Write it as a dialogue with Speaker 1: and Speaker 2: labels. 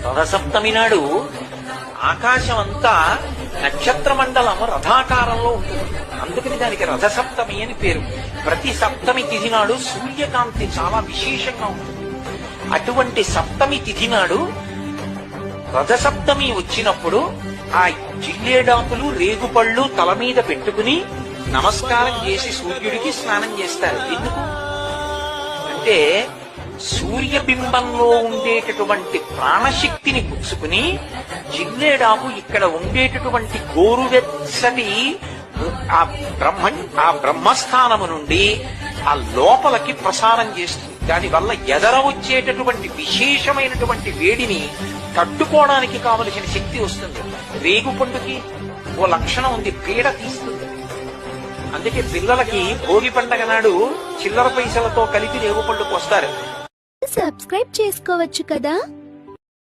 Speaker 1: రథసప్తమి నాడు ఆకాశం అంతా నక్షత్ర మండలం రథాకారంలో ఉంటుంది. అందుకని దానికి రథసప్తమి అని పేరు. ప్రతి సప్తమి తిథి నాడు సూర్యకాంతి చాలా విశేషంగా ఉంటుంది. అటువంటి సప్తమి తిథి నాడు రథసప్తమి వచ్చినప్పుడు ఆ జిల్లేడాకులు రేగుపళ్ళు తల మీద పెట్టుకుని నమస్కారం చేసి సూర్యుడికి స్నానం చేస్తారు. ఎందుకు అంటే సూర్యబింబంలో ఉండేటటువంటి ప్రాణశక్తిని పుచ్చుకుని జిల్లేడాకు ఇక్కడ ఉండేటటువంటి గోరువెచ్చటి ఆ బ్రహ్మస్థానము నుండి ఆ లోపలికి ప్రసారం చేస్తుంది. దానివల్ల ఎదర వచ్చేటటువంటి విశేషమైనటువంటి వేడిని తట్టుకోవడానికి కావలసిన శక్తి వస్తుంది. రేగు పండుకి ఓ లక్షణం ఉంది, పీడ తీస్తుంది. అందుకే పిల్లలకి భోగి పండగ నాడు చిల్లర పైసలతో కలిపి రేగు పండుకు వస్తారు.
Speaker 2: సబ్స్క్రైబ్ చేసుకోవచ్చు కదా.